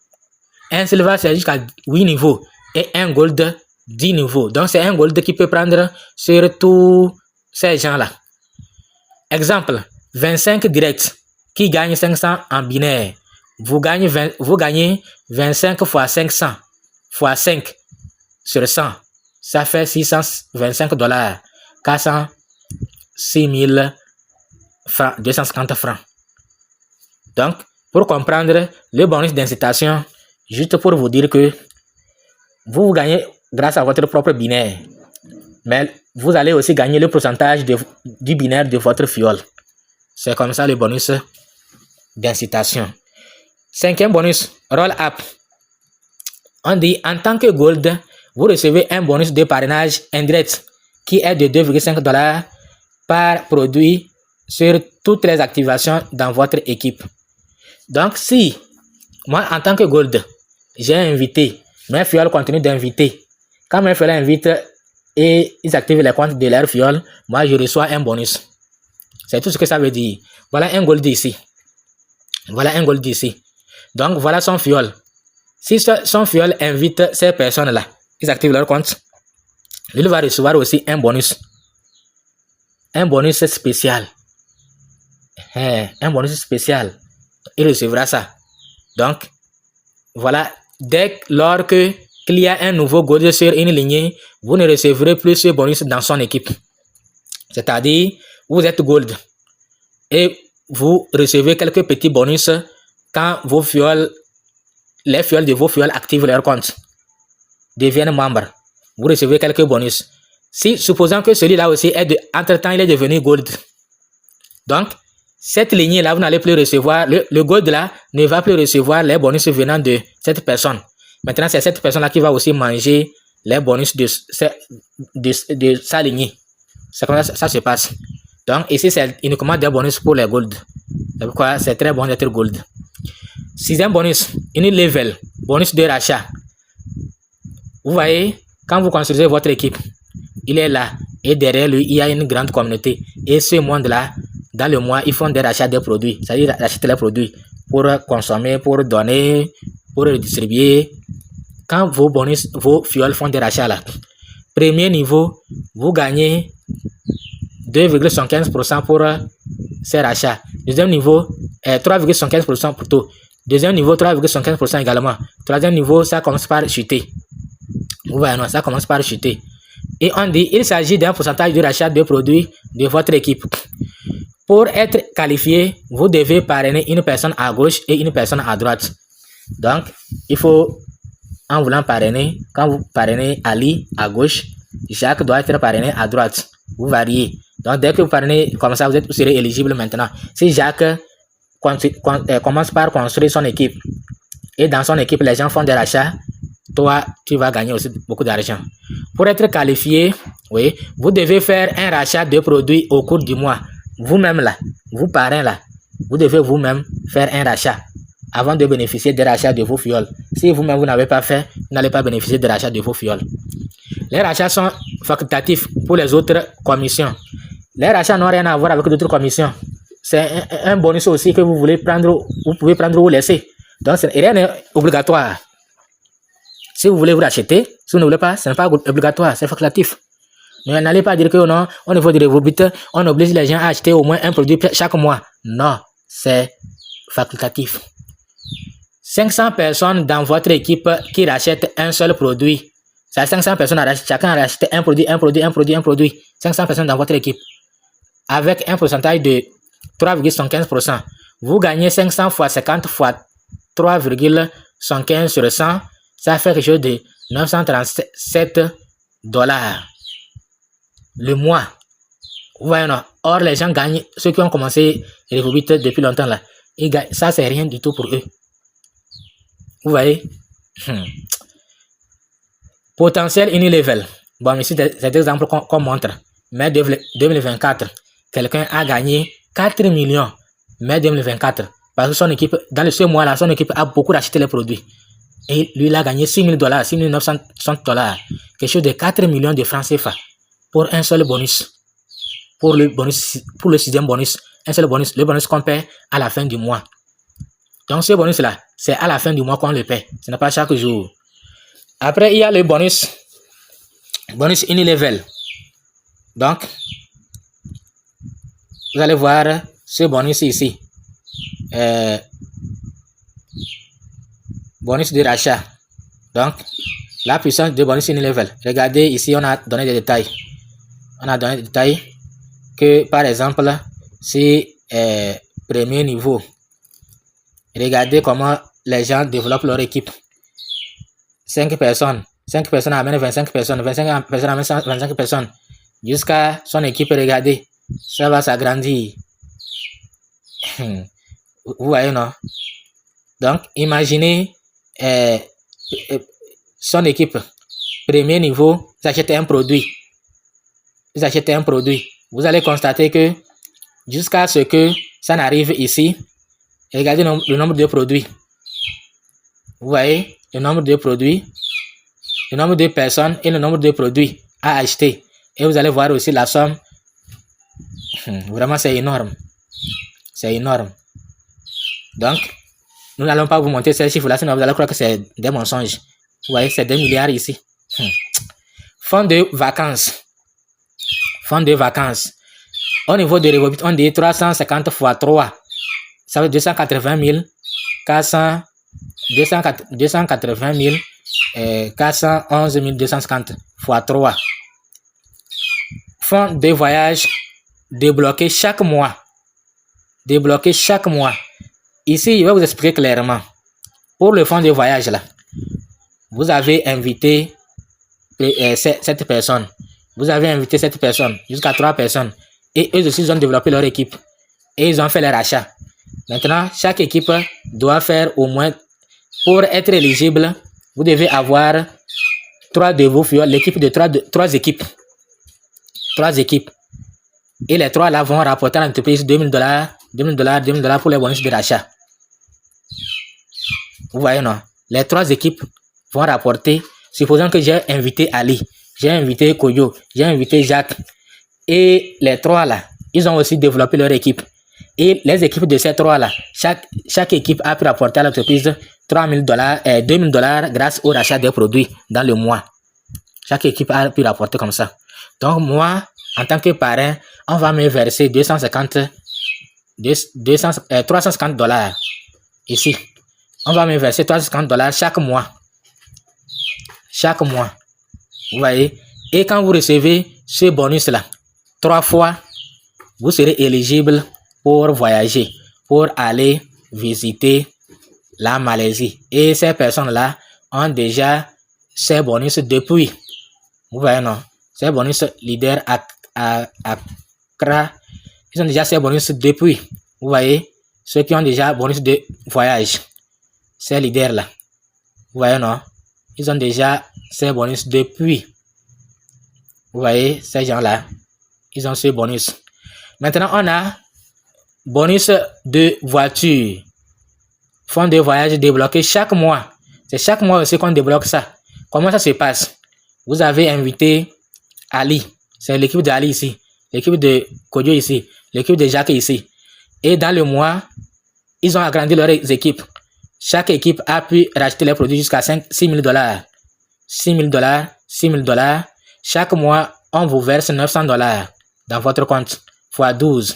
Un silver, c'est jusqu'à 8 niveaux. Et un gold, 10 niveaux. Donc, c'est un gold qui peut prendre sur tous ces gens-là. Exemple, 25 direct qui gagne 500 en binaire. Vous gagnez 25 fois 500 fois 5 sur 100. Ça fait 625 $. 406 000 francs, 250 francs. Donc, pour comprendre le bonus d'incitation, juste pour vous dire que vous gagnez grâce à votre propre binaire. Mais vous allez aussi gagner le pourcentage du binaire de votre fiole. C'est comme ça le bonus d'incitation. 5e bonus, roll up. On dit, en tant que gold, vous recevez un bonus de parrainage indirect qui est de 2,5 $ par produit sur toutes les activations dans votre équipe. Donc, si moi, en tant que gold, j'ai invité, mes fioles continuent d'inviter. Quand mes fioles invitent et ils activent les comptes de leur fiole, moi, je reçois un bonus. C'est tout ce que ça veut dire. Voilà un gold ici. Voilà un gold ici. Donc, voilà son fiole. Si son fiole invite ces personnes-là, ils activent leur compte, il va recevoir aussi un bonus. Un bonus spécial. Un bonus spécial. Il recevra ça. Donc, voilà. Lors qu'il y a un nouveau gold sur une lignée, vous ne recevrez plus ce bonus dans son équipe. C'est-à-dire, vous êtes gold et vous recevez quelques petits bonus quand vos fioles, les fioles de vos fioles activent leur compte, deviennent membres, vous recevez quelques bonus. Si, supposons que celui-là aussi est entre-temps, il est devenu gold. Donc, cette lignée-là, vous n'allez plus recevoir, le gold là ne va plus recevoir les bonus venant de cette personne. Maintenant, c'est cette personne-là qui va aussi manger les bonus de sa lignée. C'est comme ça se passe. Donc, ici, c'est uniquement des bonus pour les gold. C'est pourquoi c'est très bon d'être gold. Sixième bonus, une level, bonus de rachat. Vous voyez, quand vous construisez votre équipe, il est là. Et derrière lui, il y a une grande communauté. Et ce monde-là, dans le mois, ils font des rachats de produits. C'est-à-dire acheter les produits pour consommer, pour donner, pour redistribuer. Quand vos bonus, vos fioles font des rachats là, premier niveau, vous gagnez 2,75% pour ces rachats. Deuxième niveau, 3,75% plutôt. Deuxième niveau, 3,75% également. Troisième niveau, ça commence par chuter. Vous voyez, non, ça commence par chuter. Et on dit, il s'agit d'un pourcentage de rachat de produits de votre équipe. Pour être qualifié, vous devez parrainer une personne à gauche et une personne à droite. Donc, il faut, en voulant parrainer, quand vous parrainez Ali à gauche, Jacques doit être parrainé à droite. Vous variez. Donc, dès que vous parrainez comme ça, vous serez éligible maintenant. Si Jacques commence par construire son équipe, et dans son équipe, les gens font des rachats, toi, tu vas gagner aussi beaucoup d'argent. Pour être qualifié, oui, vous devez faire un rachat de produits au cours du mois. Vous-même là, vous parrain là, vous devez vous-même faire un rachat avant de bénéficier des rachats de vos fioles. Si vous-même vous n'avez pas fait, vous n'allez pas bénéficier des rachats de vos fioles. Les rachats sont facultatifs pour les autres commissions. Les rachats n'ont rien à voir avec d'autres commissions. C'est un bonus aussi que vous voulez prendre, vous pouvez prendre ou laisser. Donc, rien n'est obligatoire. Si vous voulez vous racheter, si vous ne voulez pas, ce n'est pas obligatoire, c'est facultatif. N'allez pas dire que non, au niveau de vos buts, on oblige les gens à acheter au moins un produit chaque mois. Non, c'est facultatif. 500 personnes dans votre équipe qui rachètent un seul produit. C'est 500 personnes, chacun rachète un produit. 500 personnes dans votre équipe. Avec un pourcentage de 3,75%. Vous gagnez 500 fois 50 fois 3,75 sur 100. Ça fait quelque chose de 937 $ le mois. Vous voyez, non? Or, les gens gagnent, ceux qui ont commencé Revolut depuis longtemps là, ils gagnent, ça c'est rien du tout pour eux. Vous voyez? Potentiel unilevel. Bon, ici, cet exemple qu'on montre. Mai 2024, quelqu'un a gagné 4 millions. Mai 2024. Parce que son équipe, dans ce mois-là, son équipe a beaucoup racheté les produits. Et lui, il a gagné $6 000, $6 960 $. Quelque chose de 4 millions de francs CFA. Pour un seul bonus. Pour le sixième bonus. Un seul bonus. Le bonus qu'on paie à la fin du mois. Donc, ce bonus-là, c'est à la fin du mois qu'on le paie. Ce n'est pas chaque jour. Après, il y a le bonus. Bonus unilevel. Donc, vous allez voir ce bonus ici. Bonus de rachat. Donc, la puissance de bonus unilevel. Regardez, ici, on a donné des détails. On a donné des détails que, par exemple, si premier niveau, regardez comment les gens développent leur équipe. 5 personnes amènent 25 personnes, 25 personnes amènent 25 personnes. Jusqu'à son équipe, regardez, ça va s'agrandir. Vous voyez, non? Donc, imaginez son équipe, premier niveau, vous achetez un produit. Vous allez constater que jusqu'à ce que ça n'arrive ici, regardez le nombre de produits. Vous voyez, le nombre de produits, le nombre de personnes et le nombre de produits à acheter. Et vous allez voir aussi la somme. Vraiment, c'est énorme. C'est énorme. Donc, nous n'allons pas vous montrer ces chiffres-là, sinon vous allez croire que c'est des mensonges. Vous voyez, c'est 2 milliards ici. Fonds de vacances. Fonds de vacances. Au niveau de Revolut, on dit 350 fois 3. Ça veut dire 280 400, 280 411 250 fois 3. Fonds de voyage débloqué chaque mois. Ici, je vais vous expliquer clairement. Pour le fonds de voyage, là, vous avez invité cette personne. Vous avez invité cette personne, jusqu'à 3 personnes. Et eux aussi, ils ont développé leur équipe. Et ils ont fait leur achat. Maintenant, chaque équipe doit faire au moins, pour être éligible, vous devez avoir 3 de vos filles, l'équipe de 3 équipes. 3 équipes. Et les 3 là vont rapporter à l'entreprise $2000, $2000 pour les bonus de rachat. Vous voyez, non? Les 3 équipes vont rapporter. Supposons que j'ai invité Ali, j'ai invité Koyo, j'ai invité Jacques. Et les 3 là, ils ont aussi développé leur équipe. Et les équipes de ces 3 là, chaque équipe a pu rapporter à l'entreprise $2000 grâce au rachat des produits dans le mois. Chaque équipe a pu rapporter comme ça. Donc moi, en tant que parrain, on va me verser $350 ici. On va me verser $350 chaque mois. Chaque mois. Vous voyez? Et quand vous recevez ce bonus-là, 3 fois, vous serez éligible pour voyager, pour aller visiter la Malaisie. Et ces personnes-là ont déjà ces bonus depuis. Vous voyez, non? Ces bonus leader à Accra, ils ont déjà ces bonus depuis. Vous voyez? Ceux qui ont déjà bonus de voyage. Ces leaders-là. Vous voyez, non? Ils ont déjà ces bonus depuis. Vous voyez, ces gens-là, ils ont ce bonus. Maintenant, on a bonus de voiture. Fonds de voyage débloqué chaque mois. C'est chaque mois aussi qu'on débloque ça. Comment ça se passe? Vous avez invité Ali. C'est l'équipe d'Ali ici. L'équipe de Kodio ici. L'équipe de Jacques ici. Et dans le mois, ils ont agrandi leurs équipes. Chaque équipe a pu racheter les produits jusqu'à $6 000. $6 000. Chaque mois, on vous verse $900 dans votre compte. Fois 12.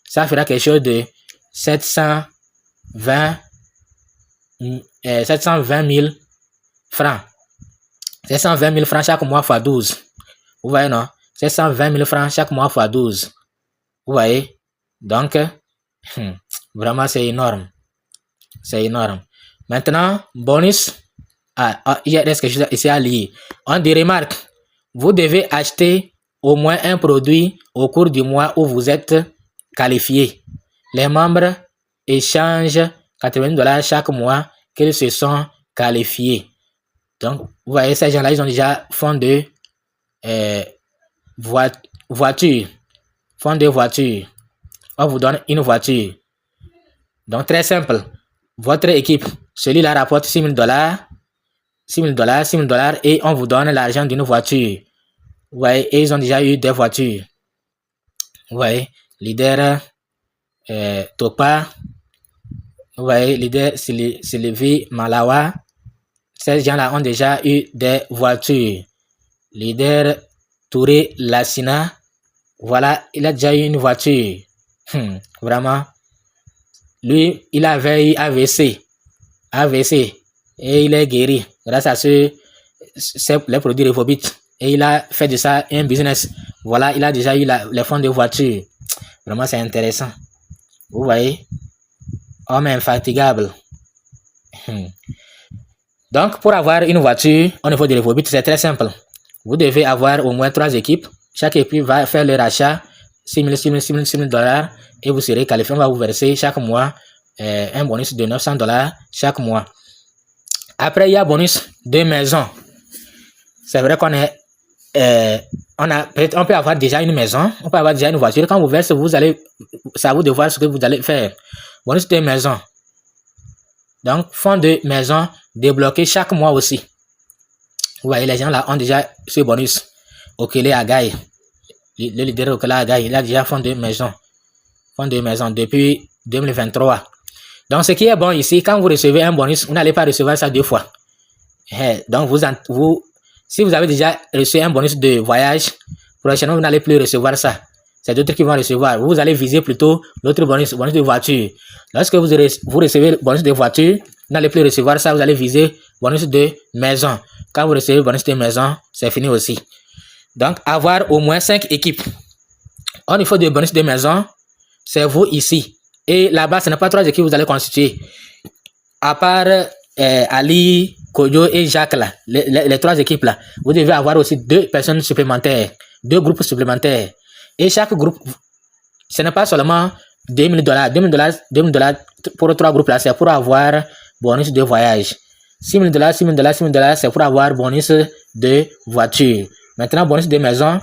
Ça fera quelque chose de 720 000 francs. 720 000 francs chaque mois fois 12. Vous voyez, non? 720 000 francs chaque mois fois 12. Vous voyez? Donc, vraiment, c'est énorme. C'est énorme. Maintenant, bonus. Il reste quelque chose ici à lire. On dit remarque. Vous devez acheter au moins un produit au cours du mois où vous êtes qualifié. Les membres échangent $80 chaque mois qu'ils se sont qualifiés. Donc, vous voyez, ces gens-là, ils ont déjà fonds de voiture. Fonds de voiture. On vous donne une voiture. Donc, très simple. Votre équipe, celui-là rapporte $6 000. $6 000 et on vous donne l'argent d'une voiture. Vous voyez, et ils ont déjà eu des voitures. Vous voyez, leader Topa. Vous voyez, leader Sylvie Malawa. Ces gens-là ont déjà eu des voitures. Leader Touré Lassina. Voilà, il a déjà eu une voiture. Vraiment. Lui, il avait eu AVC. Et il est guéri grâce à les produits Revobit. Et il a fait de ça un business. Voilà, il a déjà eu les fonds de voiture. Vraiment, c'est intéressant. Vous voyez? Homme infatigable. Donc, pour avoir une voiture au niveau de Revobit, c'est très simple. Vous devez avoir au moins 3 équipes. Chaque équipe va faire le rachat $6 000 et vous serez qualifié. On va vous verser chaque mois un bonus de $900 chaque mois. Après, il y a bonus de maison. C'est vrai qu'on est on peut avoir déjà une maison, on peut avoir déjà une voiture. Quand vous versez, c'est à vous de voir ce que vous allez faire. Bonus de maison. Donc, fonds de maison débloqué chaque mois aussi. Vous voyez, les gens là ont déjà ce bonus. Okele Agaï, le leader Okele Agaï, il a déjà fonds de maison. Fonds de maison depuis 2023. Donc, ce qui est bon ici, quand vous recevez un bonus, vous n'allez pas recevoir ça 2 fois. Donc, si vous avez déjà reçu un bonus de voyage, prochainement, vous n'allez plus recevoir ça. C'est d'autres qui vont recevoir. Vous allez viser plutôt l'autre bonus de voiture. Lorsque vous recevez le bonus de voiture, vous n'allez plus recevoir ça. Vous allez viser bonus de maison. Quand vous recevez le bonus de maison, c'est fini aussi. Donc, avoir au moins 5 équipes. Au niveau du bonus de maison, c'est vous ici. Et là-bas, ce n'est pas 3 équipes que vous allez constituer. À part Ali, Koyo et Jacques, là, les 3 équipes, là, vous devez avoir aussi 2 personnes supplémentaires, 2 groupes supplémentaires. Et chaque groupe, ce n'est pas seulement $2000. $2000 pour 3 groupes là, c'est pour avoir bonus de voyage. $6000, $6000, c'est pour avoir bonus de voiture. Maintenant, bonus de maison,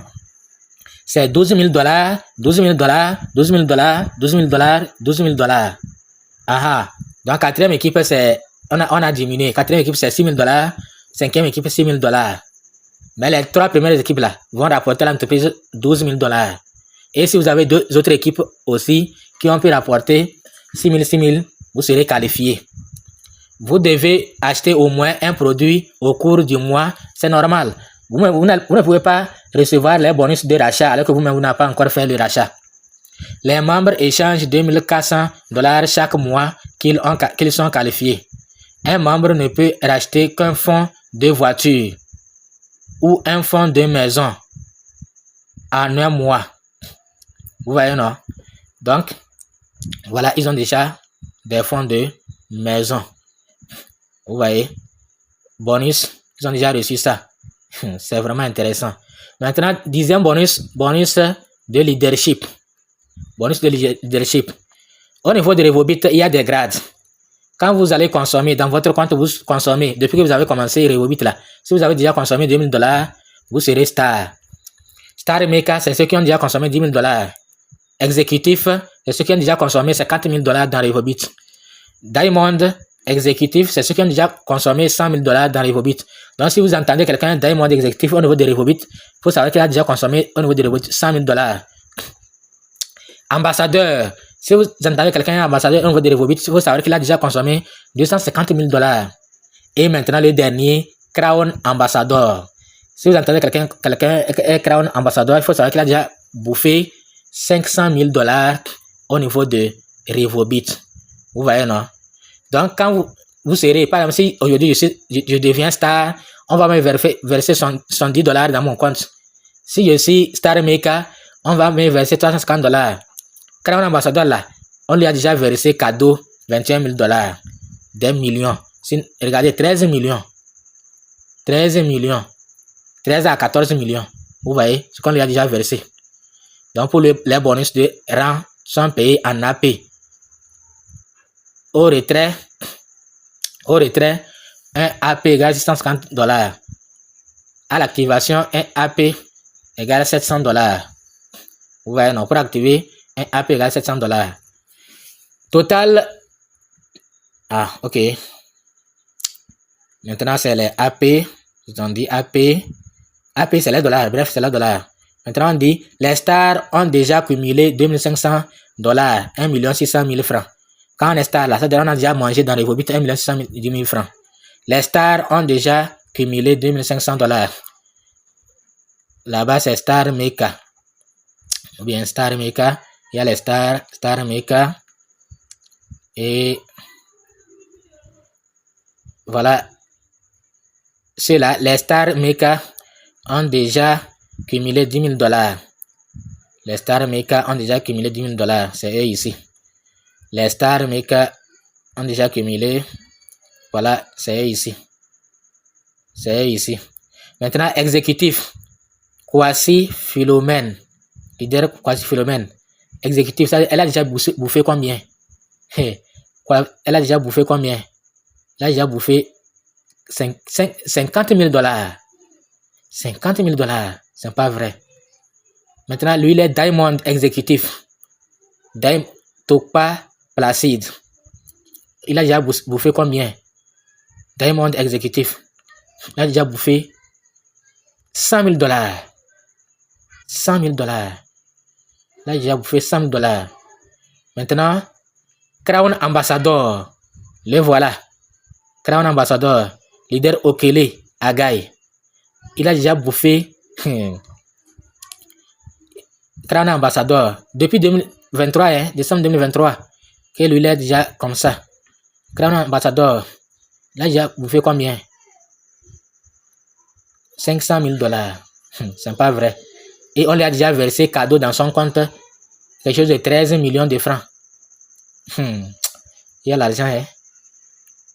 c'est $12000, $12000, $12000, $12000, $12000. Aha. Donc, 4e équipe, c'est, on a diminué. 4e équipe, c'est $6000. 5e équipe, $6000. Mais les 3 premières équipes là vont rapporter à l'entreprise $12000. Et si vous avez 2 autres équipes aussi qui ont pu rapporter 6000, vous serez qualifié. Vous devez acheter au moins un produit au cours du mois. C'est normal. Vous ne pouvez pas recevoir les bonus de rachat alors que vous-même vous n'avez pas encore fait le rachat. Les membres échangent $2400 chaque mois qu'ils sont qualifiés. Un membre ne peut racheter qu'un fonds de voiture ou un fonds de maison en un mois. Vous voyez, non? Donc, voilà, ils ont déjà des fonds de maison. Vous voyez? Bonus, ils ont déjà reçu ça. C'est vraiment intéressant. Maintenant, 10e bonus de leadership. Bonus de leadership. Au niveau de Revobit, il y a des grades. Quand vous allez consommer, dans votre compte, vous consommez, depuis que vous avez commencé Revobit là, si vous avez déjà consommé $2000, vous serez star. Star Maker, c'est ceux qui ont déjà consommé $10,000. Exécutif, c'est ceux qui ont déjà consommé $50,000 dans Revobit. Diamond, exécutif, c'est ceux qui ont déjà consommé $100,000 dans Revobit. Donc, si vous entendez quelqu'un Diamond exécutif au niveau de Revobit, il faut savoir qu'il a déjà consommé au niveau de Revobit $100,000. Ambassadeur, si vous entendez quelqu'un ambassadeur au niveau de Revobit, il faut savoir qu'il a déjà consommé $250,000. Et maintenant, le dernier, Crown Ambassador. Si vous entendez quelqu'un est Crown Ambassador, il faut savoir qu'il a déjà bouffé $500,000 au niveau de Revobit. Vous voyez, non? Donc, quand vous serez, par exemple, si aujourd'hui je deviens star, on va me verser $70 dans mon compte. Si je suis Star Maker, on va me verser $350. Crown Ambassador, là, on lui a déjà versé cadeau $21,000. Des millions. Regardez, 13 millions. 13 millions. 13 à 14 millions. Vous voyez ce qu'on lui a déjà versé. Donc, pour les bonus de rang sont payés en AP. Au retrait, un AP égale $650. À l'activation, un AP égale $700. Vous voyez, non, pour activer, un AP égale $700. Total. Ah, ok. Maintenant, c'est les AP. Ils ont dit AP. AP, c'est les dollars. Bref, c'est les dollars. Maintenant, on dit, les stars ont déjà cumulé $2,500, 1,6 francs. Quand on est star, là, ça on a déjà mangé dans les Revobit 1,6 francs. Les stars ont déjà cumulé $2,500. Là-bas, c'est Star Maker. Ou bien Star Maker. Il y a les stars, Star Maker. Et voilà. Ceux-là, les Star Maker ont déjà cumulé $10,000. Les Star Maker ont déjà cumulé $10,000. C'est eux ici. Les Star Maker ont déjà cumulé. Voilà, c'est eux ici. C'est eux ici. Maintenant, exécutif. Kwasi Philomène. Leader Kwasi Philomène. Exécutif, ça, elle a déjà bouffé combien? Elle a déjà bouffé combien? Elle a déjà bouffé $50,000. $50,000. C'est pas vrai. Maintenant, lui, il est Diamond exécutif. Tokpa Placide. Il a déjà bouffé combien? Diamond exécutif. Il a déjà bouffé $100,000. $100,000. Il a déjà bouffé $100,000. Maintenant, Crown Ambassador. Le voilà. Crown Ambassador. Leader Okele Agaï. Il a déjà bouffé Crown Ambassador. Depuis 2023, décembre 2023, que lui il est déjà comme ça. Crown Ambassador. Il a déjà bouffé combien? $500,000. C'est pas vrai. Et on lui a déjà versé cadeau dans son compte quelque chose de 13 millions de francs. Il y a l'argent, hein.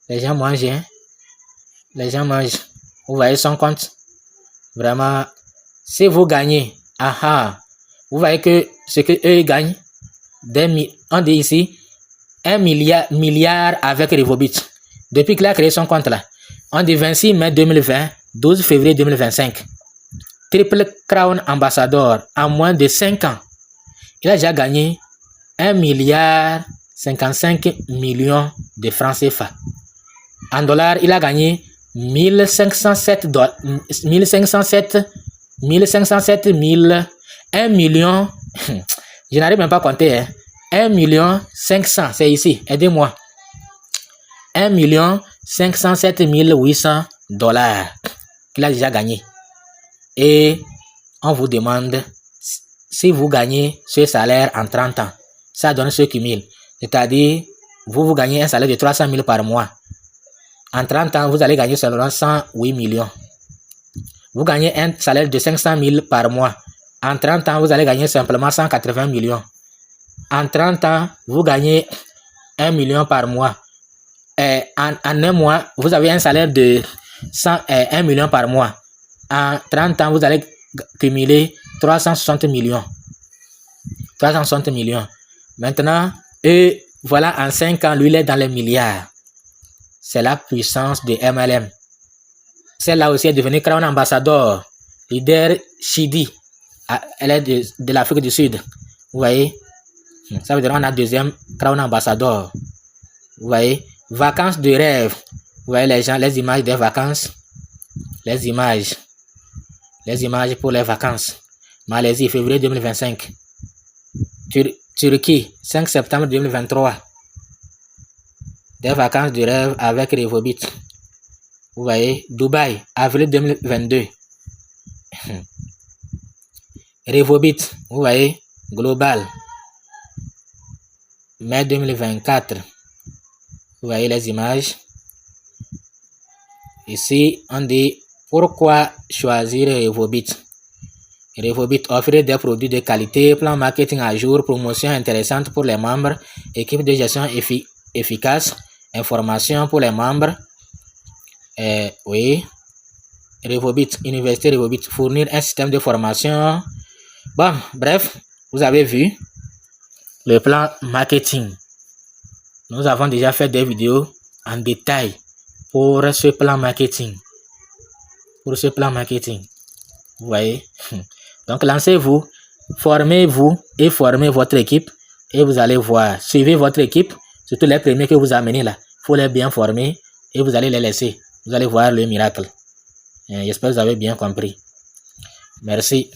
Les gens mangent, hein. Les gens mangent. Vous voyez son compte. Vraiment, si vous gagnez, vous voyez que ce que eux gagnent, on dit ici, 1 milliard avec Revobit. Depuis qu'il a créé son compte là, on dit 26 mai 2020, 12 février 2025. Triple Crown ambassadeur en moins de 5 ans. Il a déjà gagné 1 milliard 55 millions de francs CFA. En dollars, il a gagné 1507 000, 1 million, je n'arrive même pas à compter, hein. 1 million 500, c'est ici, aidez-moi. 1 million 507 800 dollars qu'il a déjà gagné. Et on vous demande si vous gagnez ce salaire en 30 ans. Ça donne ce cumul. C'est-à-dire, vous gagnez un salaire de 300 000 par mois. En 30 ans, vous allez gagner seulement 108 millions. Vous gagnez un salaire de 500 000 par mois. En 30 ans, vous allez gagner simplement 180 millions. En 30 ans, vous gagnez 1 million par mois. En un mois, vous avez un salaire de 1 million par mois. En 30 ans, vous allez cumuler 360 millions. 360 millions. Maintenant, et voilà, en 5 ans, lui, il est dans les milliards. C'est la puissance de MLM. Celle-là aussi est devenue Crown ambassadeur. Leader Chidi. Elle est de l'Afrique du Sud. Vous voyez? Ça veut dire qu'on a deuxième Crown ambassadeur. Vous voyez? Vacances de rêve. Vous voyez les gens, les images des vacances. Les images pour les vacances. Malaisie, février 2025. Turquie, 5 septembre 2023. Des vacances de rêve avec Revobit. Vous voyez, Dubaï, avril 2022. Revobit, vous voyez, global. Mai 2024. Vous voyez les images. Ici, on dit pourquoi choisir Revobit. Revobit offre des produits de qualité, plan marketing à jour, promotion intéressante pour les membres, équipe de gestion efficace, information pour les membres. Oui, Revobit, Université Revobit, fournir un système de formation. Bon, bref, vous avez vu le plan marketing. Nous avons déjà fait des vidéos en détail pour ce plan marketing. Vous voyez. Donc, lancez-vous, formez-vous et formez votre équipe et vous allez voir. Suivez votre équipe, surtout les premiers que vous amenez là. Il faut les bien former et vous allez les laisser. Vous allez voir le miracle. J'espère que vous avez bien compris. Merci.